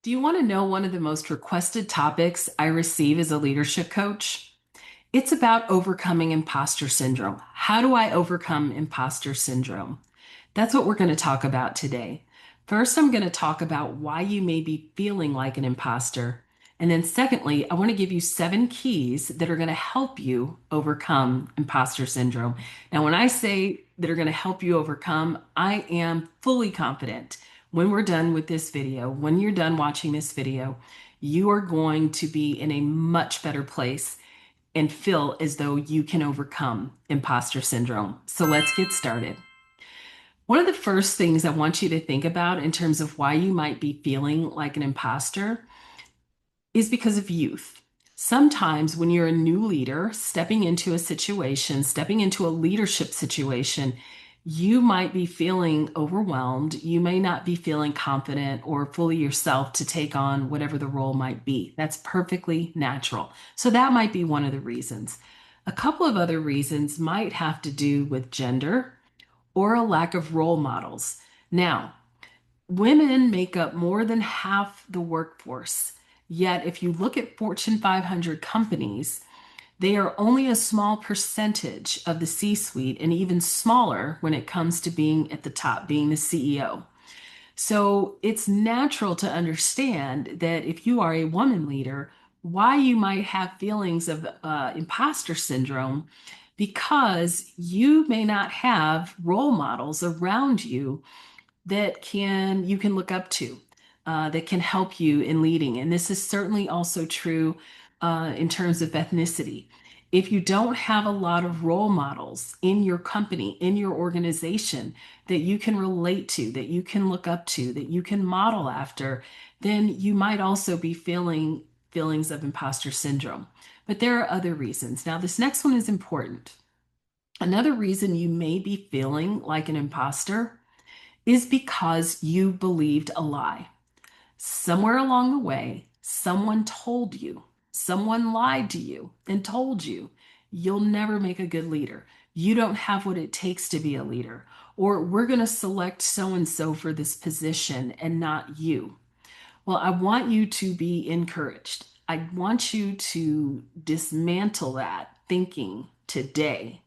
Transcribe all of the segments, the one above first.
Do you want to know one of the most requested topics I receive as a leadership coach? It's about overcoming imposter syndrome. How do I overcome imposter syndrome? That's what we're going to talk about today. First, I'm going to talk about why you may be feeling like an imposter. And then, secondly, I want to give you 7 keys that are going to help you overcome imposter syndrome. Now, when I say that are going to help you overcome, I am fully confident when we're done with this video, when you're done watching this video, you are going to be in a much better place and feel as though you can overcome imposter syndrome. So let's get started. One of the first things I want you to think about in terms of why you might be feeling like an imposter is because of youth. Sometimes when you're a new leader, stepping into a situation, stepping into a leadership situation, you might be feeling overwhelmed. You may not be feeling confident or fully yourself to take on whatever the role might be. That's perfectly natural. So that might be one of the reasons. A couple of other reasons might have to do with gender or a lack of role models. Now, women make up more than half the workforce. Yet, if you look at Fortune 500 companies, they are only a small percentage of the C suite and even smaller when it comes to being at the top, being the CEO. So it's natural to understand that if you are a woman leader, why you might have feelings of imposter syndrome because you may not have role models around you that can you can look up to that can help you in leading. And this is certainly also true in terms of ethnicity. If you don't have a lot of role models in your company, in your organization that you can relate to, that you can look up to, that you can model after, then you might also be feeling feelings of imposter syndrome. But there are other reasons. Now, this next one is important. Another reason you may be feeling like an imposter is because you believed a lie. Somewhere along the way, someone told you, someone lied to you and told you, you'll never make a good leader. You don't have what it takes to be a leader. Or we're going to select so and so for this position and not you. Well, I want you to be encouraged. I want you to dismantle that thinking today.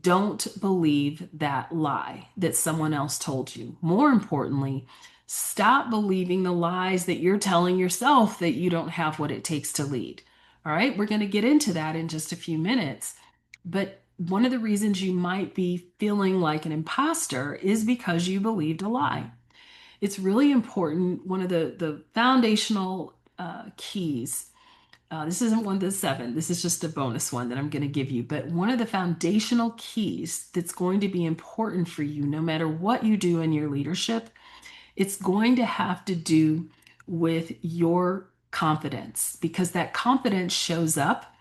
Don't believe that lie that someone else told you. More importantly, stop believing the lies that you're telling yourself that you don't have what it takes to lead. All right, we're going to get into that in just a few minutes. But one of the reasons you might be feeling like an imposter is because you believed a lie. It's really important. One of the foundational keys, this isn't one of the 7. This is just a bonus one that I'm going to give you. But one of the foundational keys that's going to be important for you, no matter what you do in your leadership, it's going to have to do with your confidence because that confidence shows up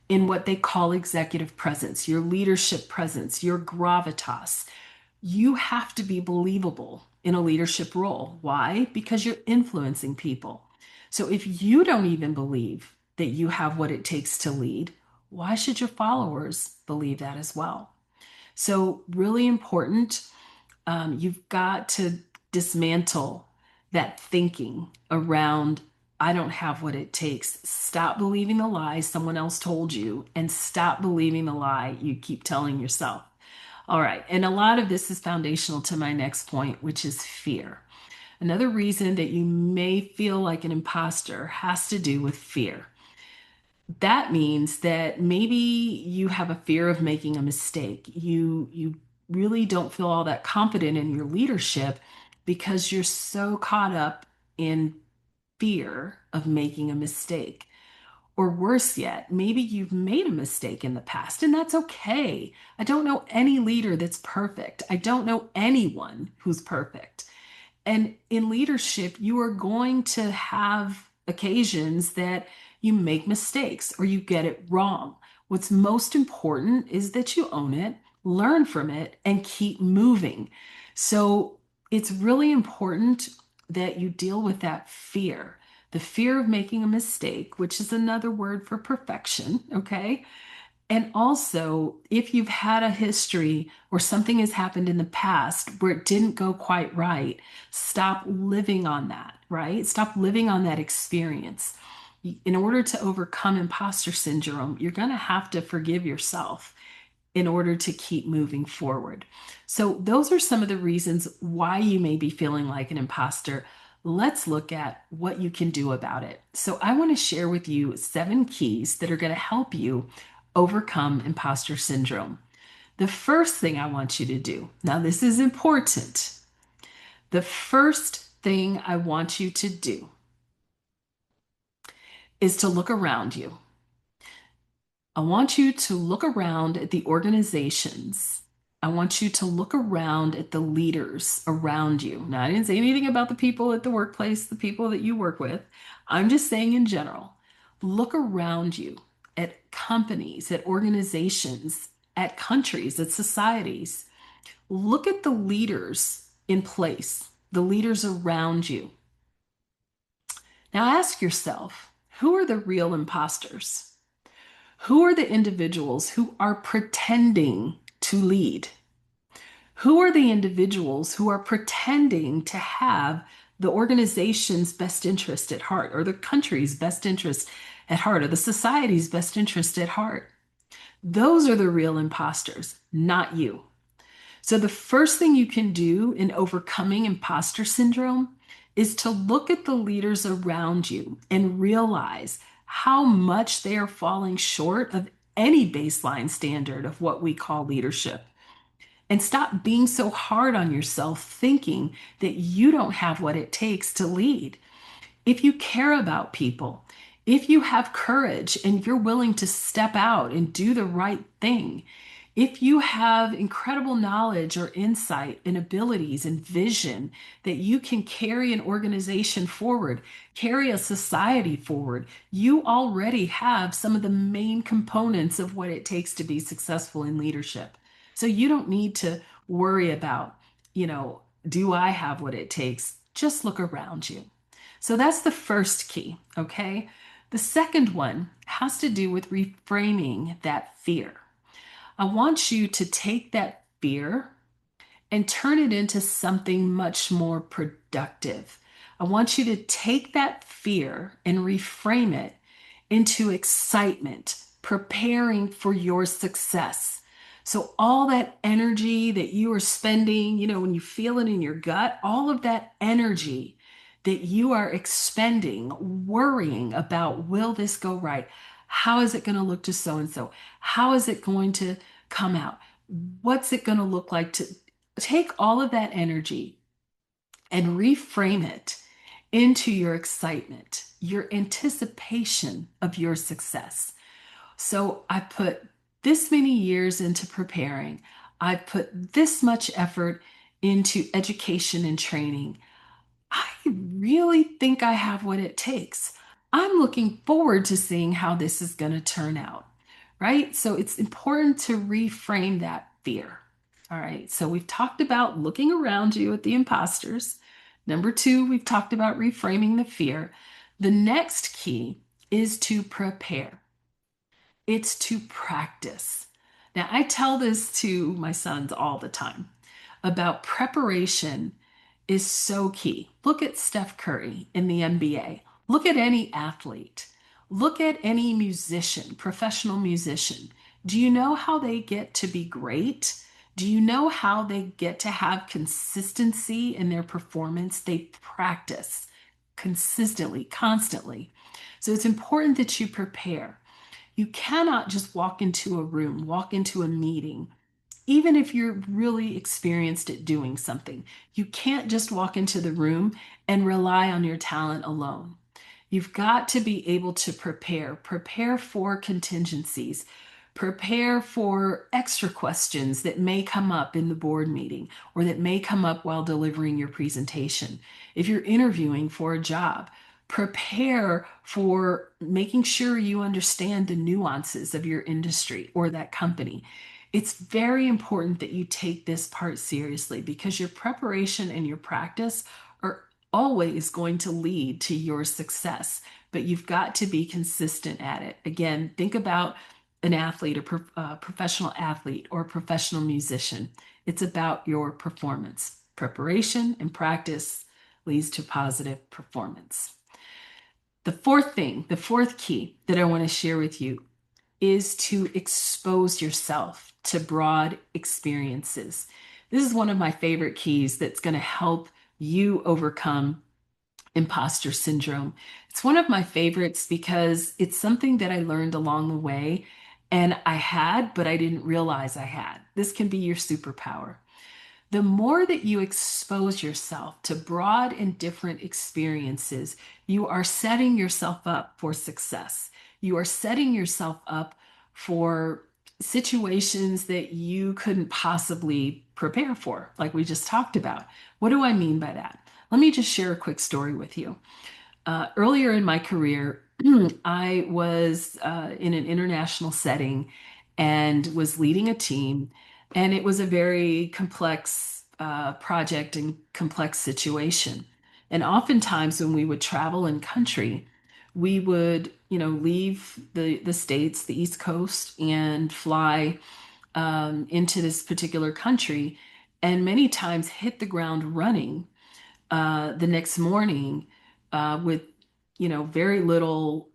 in what they call executive presence, your leadership presence, your gravitas. You have to be believable in a leadership role. Why? Because you're influencing people. So if you don't even believe that you have what it takes to lead, why should your followers believe that as well? So, really important, you've got to dismantle that thinking around, I don't have what it takes. Stop believing the lies someone else told you and stop believing the lie you keep telling yourself. All right. And a lot of this is foundational to my next point, which is fear. Another reason that you may feel like an imposter has to do with fear. That means that maybe you have a fear of making a mistake. You really don't feel all that confident in your leadership because you're so caught up in fear of making a mistake. Or worse yet, maybe you've made a mistake in the past, and that's okay. I don't know any leader that's perfect. I don't know anyone who's perfect. And in leadership, you are going to have occasions that you make mistakes or you get it wrong. What's most important is that you own it, learn from it, and keep moving. So it's really important that you deal with that fear, the fear of making a mistake, which is another word for perfection, okay? And also, if you've had a history or something has happened in the past where it didn't go quite right, stop living on that, right? Stop living on that experience. In order to overcome imposter syndrome, you're going to have to forgive yourself in order to keep moving forward. So, those are some of the reasons why you may be feeling like an imposter. Let's look at what you can do about it. So, I want to share with you 7 keys that are going to help you overcome imposter syndrome. The first thing I want you to do, now, this is important. The first thing I want you to do is to look around you. I want you to look around at the organizations. I want you to look around at the leaders around you. Now, I didn't say anything about the people at the workplace, the people that you work with. I'm just saying in general, look around you at companies, at organizations, at countries, at societies. Look at the leaders in place, the leaders around you. Now, ask yourself, who are the real imposters? Who are the individuals who are pretending to lead? Who are the individuals who are pretending to have the organization's best interest at heart, or the country's best interest at heart, or the society's best interest at heart? Those are the real imposters, not you. So, the first thing you can do in overcoming imposter syndrome is to look at the leaders around you and realize how much they are falling short of any baseline standard of what we call leadership. And stop being so hard on yourself, thinking that you don't have what it takes to lead. If you care about people, if you have courage and you're willing to step out and do the right thing, if you have incredible knowledge or insight and abilities and vision that you can carry an organization forward, carry a society forward, you already have some of the main components of what it takes to be successful in leadership. So you don't need to worry about, do I have what it takes? Just look around you. So that's the first key, okay? The second one has to do with reframing that fear. I want you to take that fear and turn it into something much more productive. I want you to take that fear and reframe it into excitement, preparing for your success. So, all that energy that you are spending, when you feel it in your gut, all of that energy that you are expending, worrying about, will this go right? How is it going to look to so and so? How is it going to come out? What's it going to look like? To take all of that energy and reframe it into your excitement, your anticipation of your success. So I put this many years into preparing. I put this much effort into education and training. I really think I have what it takes. I'm looking forward to seeing how this is going to turn out, right? So it's important to reframe that fear. All right. So we've talked about looking around you at the imposters. Number 2, we've talked about reframing the fear. The next key is to prepare. It's to practice. Now, I tell this to my sons all the time about preparation is so key. Look at Steph Curry in the NBA. Look at any athlete. Look at any musician, professional musician. Do you know how they get to be great? Do you know how they get to have consistency in their performance? They practice consistently, constantly. So it's important that you prepare. You cannot just walk into a room, walk into a meeting, even if you're really experienced at doing something. You can't just walk into the room and rely on your talent alone. You've got to be able to prepare for contingencies, prepare for extra questions that may come up in the board meeting or that may come up while delivering your presentation. If you're interviewing for a job, prepare for making sure you understand the nuances of your industry or that company. It's very important that you take this part seriously because your preparation and your practice are always going to lead to your success, but you've got to be consistent at it. Again, think about an athlete, a professional athlete, or a professional musician. It's about your performance. Preparation and practice leads to positive performance. The fourth key that I want to share with you is to expose yourself to broad experiences. This is one of my favorite keys that's going to help you overcome imposter syndrome. It's one of my favorites because it's something that I learned along the way and I had, but I didn't realize I had. This can be your superpower. The more that you expose yourself to broad and different experiences, you are setting yourself up for success. You are setting yourself up for situations that you couldn't possibly prepare for, like we just talked about. What do I mean by that? Let me just share a quick story with you. Earlier in my career, I was in an international setting and was leading a team, and it was a very complex project and complex situation. And oftentimes, when we would travel in country, we would, leave the states, the East Coast, and fly into this particular country, and many times hit the ground running the next morning with very little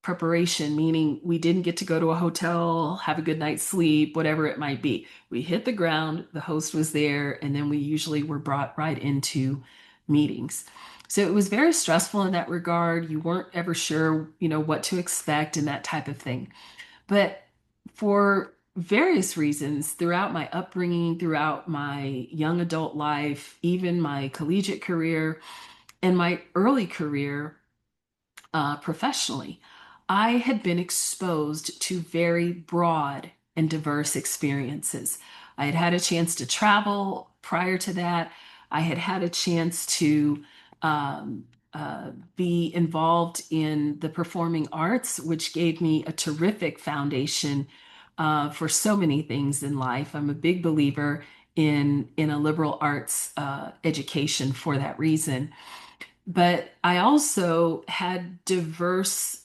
preparation, meaning we didn't get to go to a hotel, have a good night's sleep, whatever it might be. We hit the ground, the host was there, and then we usually were brought right into meetings. So it was very stressful in that regard. You weren't ever sure, what to expect and that type of thing. But for various reasons, throughout my upbringing, throughout my young adult life, even my collegiate career, and my early career professionally, I had been exposed to very broad and diverse experiences. I had had a chance to travel prior to that. I had had a chance to um, be involved in the performing arts, which gave me a terrific foundation for so many things in life. I'm a big believer in a liberal arts education for that reason. But I also had diverse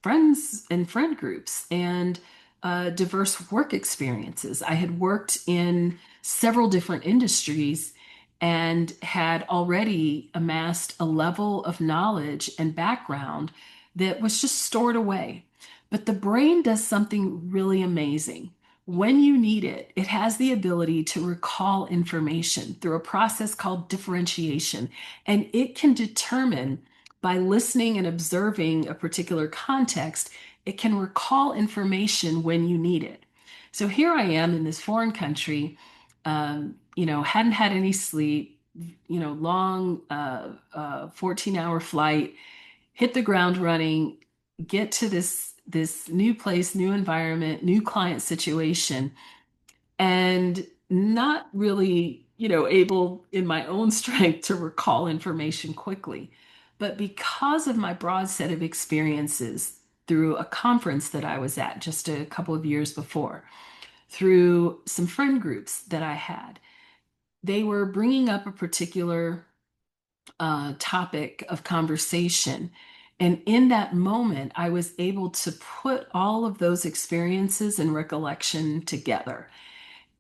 friends and friend groups and diverse work experiences. I had worked in several different industries and had already amassed a level of knowledge and background that was just stored away. But the brain does something really amazing. When you need it, it has the ability to recall information through a process called differentiation. And it can determine by listening and observing a particular context, it can recall information when you need it. So here I am in this foreign country, hadn't had any sleep, long 14-hour flight, hit the ground running, get to this new place, new environment, new client situation, and not really, able in my own strength to recall information quickly. But because of my broad set of experiences through a conference that I was at just a couple of years before, through some friend groups that I had, they were bringing up a particular topic of conversation. And in that moment, I was able to put all of those experiences and recollection together.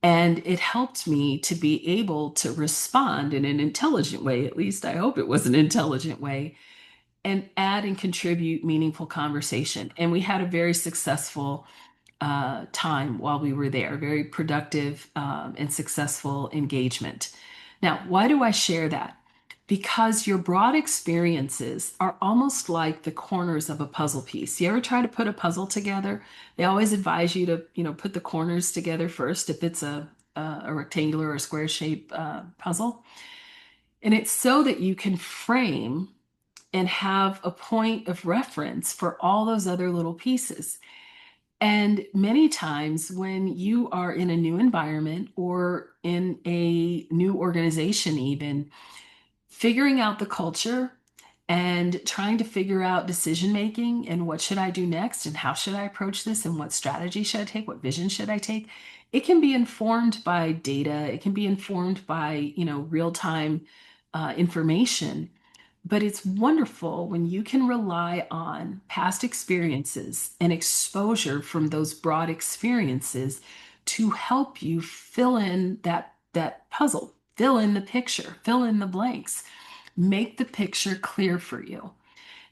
And it helped me to be able to respond in an intelligent way. At least I hope it was an intelligent way, and add and contribute meaningful conversation. And we had a very successful time while we were there, very productive and successful engagement. Now, why do I share that? Because your broad experiences are almost like the corners of a puzzle piece. You ever try to put a puzzle together? They always advise you to, put the corners together first if it's a rectangular or square shape puzzle. And it's so that you can frame and have a point of reference for all those other little pieces. And many times, when you are in a new environment or in a new organization, even figuring out the culture and trying to figure out decision making and what should I do next and how should I approach this and what strategy should I take, what vision should I take, it can be informed by data, it can be informed by real time information. But it's wonderful when you can rely on past experiences and exposure from those broad experiences to help you fill in that puzzle, fill in the picture, fill in the blanks, make the picture clear for you.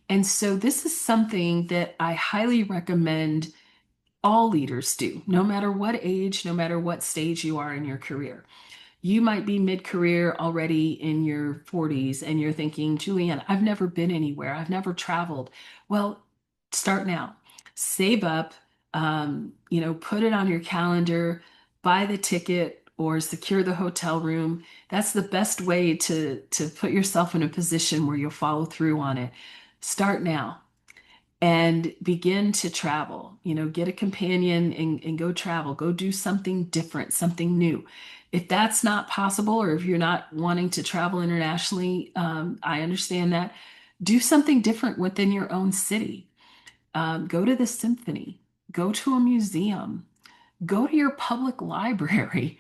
And so this is something that I highly recommend all leaders do, no matter what age, no matter what stage you are in your career. You might be mid-career already in your 40s and you're thinking, Julianne, I've never been anywhere. I've never traveled. Well, start now. Save up, put it on your calendar, buy the ticket or secure the hotel room. That's the best way to put yourself in a position where you'll follow through on it. Start now and begin to travel. Get a companion and go travel, go do something different, something new. If that's not possible, or if you're not wanting to travel internationally, I understand that. Do something different within your own city. Go to the symphony, go to a museum, go to your public library.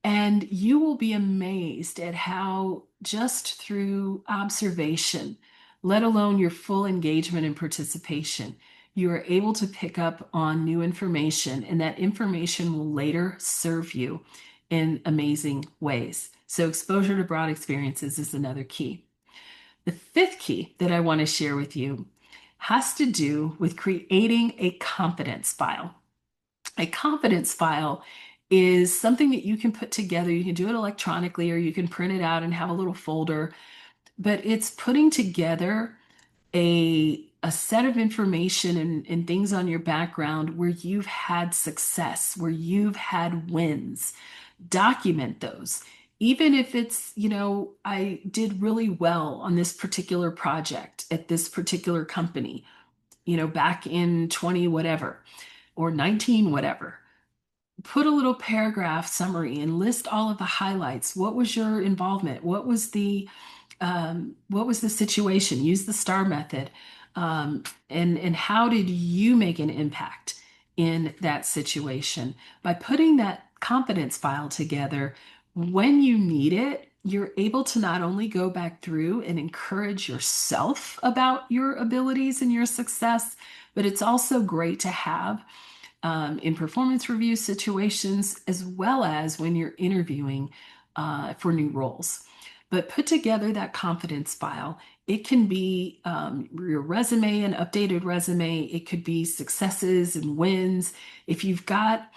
And you will be amazed at how, just through observation, let alone your full engagement and participation, you are able to pick up on new information, and that information will later serve you in amazing ways. So, exposure to broad experiences is another key. The fifth key that I want to share with you has to do with creating a confidence file. A confidence file is something that you can put together. You can do it electronically or you can print it out and have a little folder, but it's putting together a set of information and things on your background where you've had success, where you've had wins. Document those. Even if it's, I did really well on this particular project at this particular company, back in 20 whatever or 19 whatever. Put a little paragraph summary and list all of the highlights. What was your involvement? What was the situation? Use the STAR method. And how did you make an impact in that situation? By putting that confidence file together, when you need it, you're able to not only go back through and encourage yourself about your abilities and your success, but it's also great to have in performance review situations, as well as when you're interviewing for new roles. But put together that confidence file. It can be your resume, an updated resume. It could be successes and wins. If you've got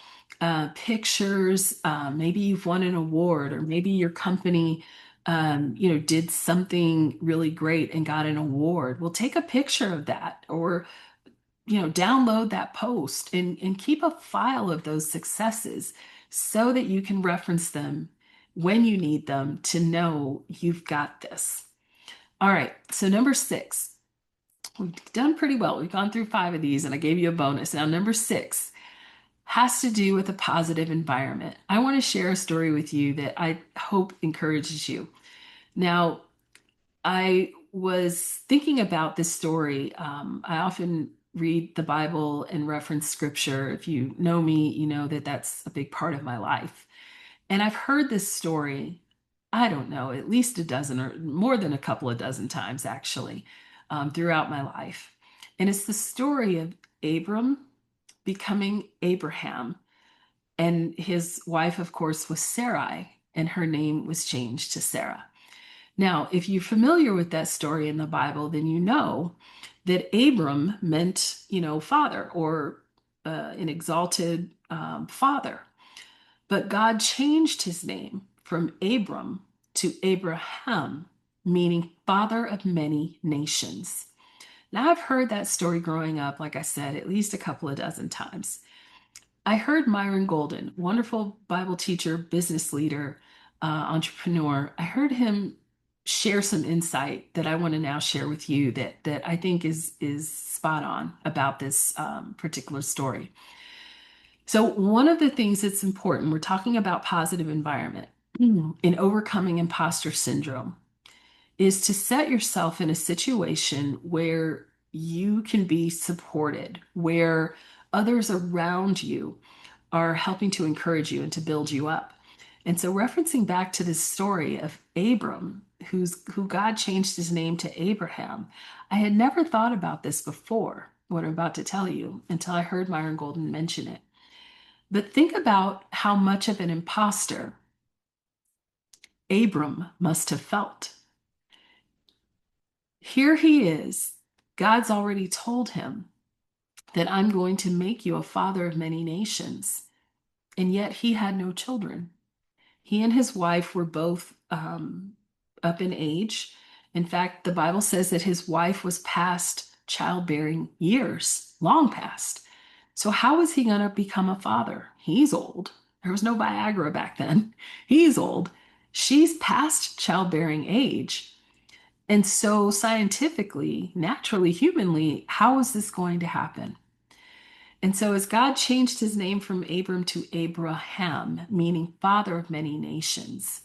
pictures, maybe you've won an award, or maybe your company did something really great and got an award. Well, take a picture of that, or download that post and keep a file of those successes so that you can reference them when you need them to know you've got this. All right, so number 6, we've done pretty well. We've gone through 5 of these and I gave you a bonus. Now, number 6 has to do with a positive environment. I want to share a story with you that I hope encourages you. Now, I was thinking about this story. I often read the Bible and reference scripture. If you know me, you know that that's a big part of my life. And I've heard this story, I don't know, at least a dozen or more than a couple of dozen times actually, throughout my life. And it's the story of Abram becoming Abraham. And his wife, of course, was Sarai, and her name was changed to Sarah. Now, if you're familiar with that story in the Bible, then you know that Abram meant, father, or an exalted father. But God changed his name from Abram to Abraham, meaning father of many nations. Now, I've heard that story growing up, like I said, at least a couple of dozen times. I heard Myron Golden, wonderful Bible teacher, business leader, entrepreneur. I heard him share some insight that I want to now share with you that I think is spot on about this particular story. So one of the things that's important, we're talking about positive environment in overcoming imposter syndrome, is to set yourself in a situation where you can be supported, where others around you are helping to encourage you and to build you up. And so, referencing back to this story of Abram, who God changed his name to Abraham. I had never thought about this before, what I'm about to tell you, until I heard Myron Golden mention it. But think about how much of an imposter Abram must have felt. Here he is. God's already told him that I'm going to make you a father of many nations. And yet he had no children. He and his wife were both up in age. In fact, the Bible says that his wife was past childbearing years, long past. So, how is he going to become a father? He's old. There was no Viagra back then. He's old. She's past childbearing age. And so, scientifically, naturally, humanly, how is this going to happen? And so, as God changed his name from Abram to Abraham, meaning father of many nations,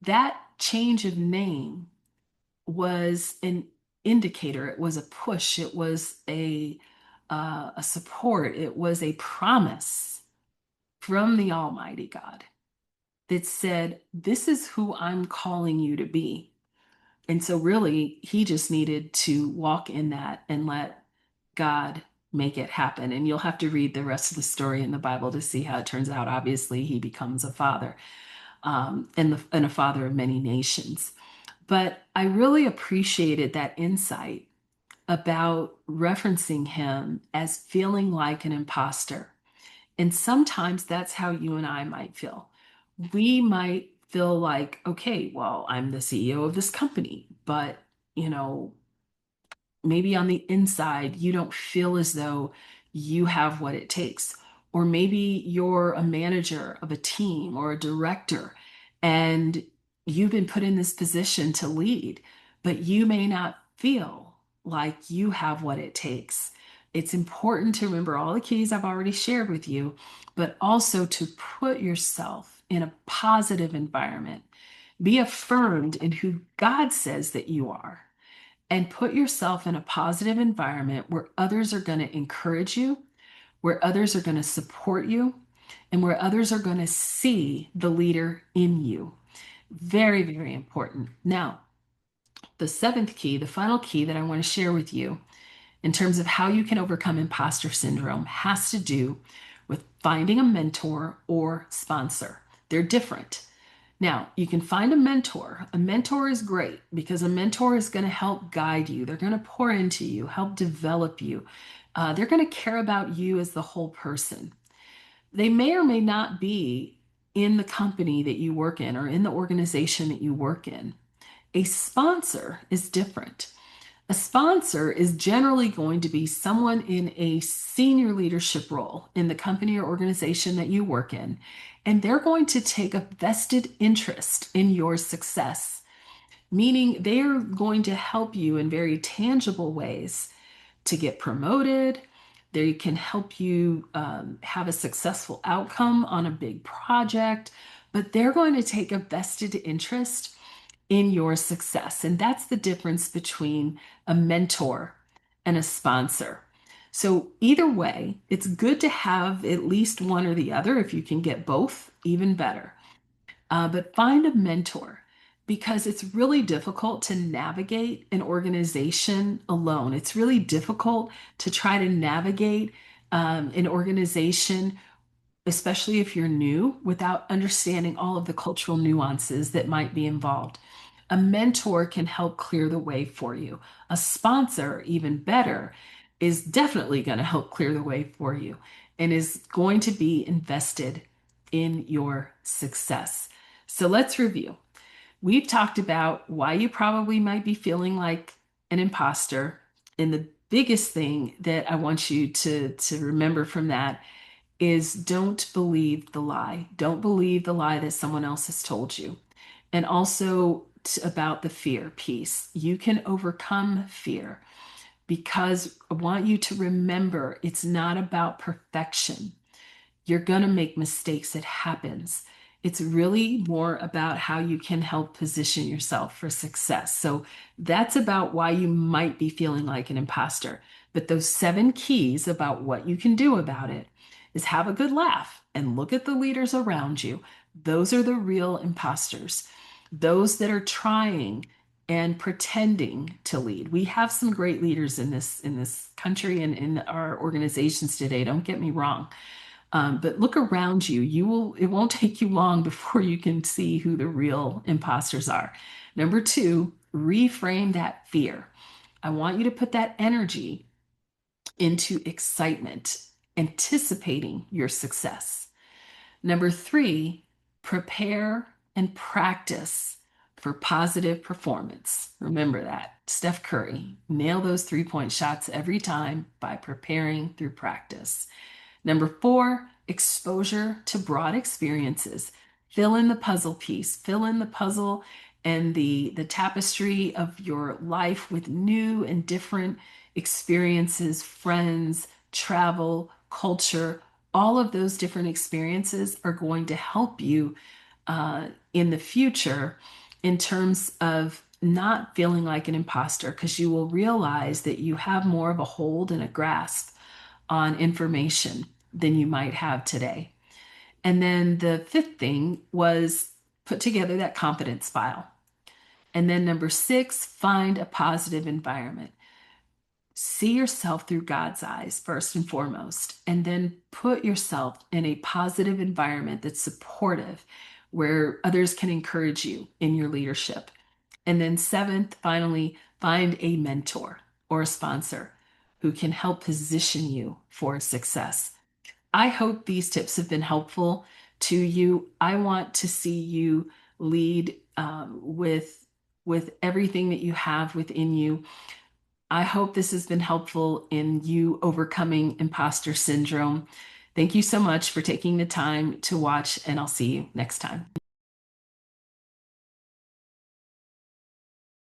that change of name was an indicator. It was a push. It was a support. It was a promise from the Almighty God that said, "This is who I'm calling you to be." And so, really, he just needed to walk in that and let God make it happen. And you'll have to read the rest of the story in the Bible to see how it turns out. Obviously, he becomes a father, and a father of many nations. But I really appreciated that insight about referencing him as feeling like an imposter. And sometimes that's how you and I might feel. We might feel like, okay, well, I'm the CEO of this company, but you know, maybe on the inside, you don't feel as though you have what it takes. Or maybe you're a manager of a team or a director and you've been put in this position to lead, but you may not feel like you have what it takes. It's important to remember all the keys I've already shared with you, but also to put yourself in a positive environment. Be affirmed in who God says that you are, and put yourself in a positive environment where others are going to encourage you, where others are going to support you, and where others are going to see the leader in you. Very, very important. Now, the seventh key, the final key that I want to share with you in terms of how you can overcome imposter syndrome has to do with finding a mentor or sponsor. They're different. Now, you can find a mentor. A mentor is great because a mentor is going to help guide you. They're going to pour into you, help develop you. They're going to care about you as the whole person. They may or may not be in the company that you work in or in the organization that you work in. A sponsor is different. A sponsor is generally going to be someone in a senior leadership role in the company or organization that you work in, and they're going to take a vested interest in your success, meaning they're going to help you in very tangible ways to get promoted. They can help you have a successful outcome on a big project, but they're going to take a vested interest in your success. And that's the difference between a mentor and a sponsor. So, either way, it's good to have at least one or the other. If you can get both, even better. But find a mentor because it's really difficult to navigate an organization alone. It's really difficult to try to navigate an organization, especially if you're new, without understanding all of the cultural nuances that might be involved. A mentor can help clear the way for you. A sponsor, even better, is definitely going to help clear the way for you and is going to be invested in your success. So let's review. We've talked about why you probably might be feeling like an imposter. And the biggest thing that I want you to remember from that is don't believe the lie. Don't believe the lie that someone else has told you. And also about the fear piece. You can overcome fear because I want you to remember it's not about perfection. You're going to make mistakes. It happens. It's really more about how you can help position yourself for success. So that's about why you might be feeling like an imposter. But those 7 keys about what you can do about it is have a good laugh and look at the leaders around you. Those are the real imposters. those that are trying and pretending to lead. We have some great leaders in this country and in our organizations today. Don't get me wrong. But look around you. It won't take you long before you can see who the real imposters are. Number two, reframe that fear. I want you to put that energy into excitement, anticipating your success. Number three, prepare and practice for positive performance. Remember that. Steph Curry, nail those 3-point shots every time by preparing through practice. Number four, exposure to broad experiences. Fill in the puzzle piece, fill in the puzzle and the tapestry of your life with new and different experiences, friends, travel, culture. All of those different experiences are going to help you in the future in terms of not feeling like an imposter because you will realize that you have more of a hold and a grasp on information than you might have today. And then the fifth thing was put together that confidence file. And then number six, find a positive environment. See yourself through God's eyes, first and foremost, and then put yourself in a positive environment that's supportive, where others can encourage you in your leadership. And then, seventh, finally, find a mentor or a sponsor who can help position you for success. I hope these tips have been helpful to you. I want to see you lead with everything that you have within you. I hope this has been helpful in you overcoming imposter syndrome. Thank you so much for taking the time to watch, and I'll see you next time.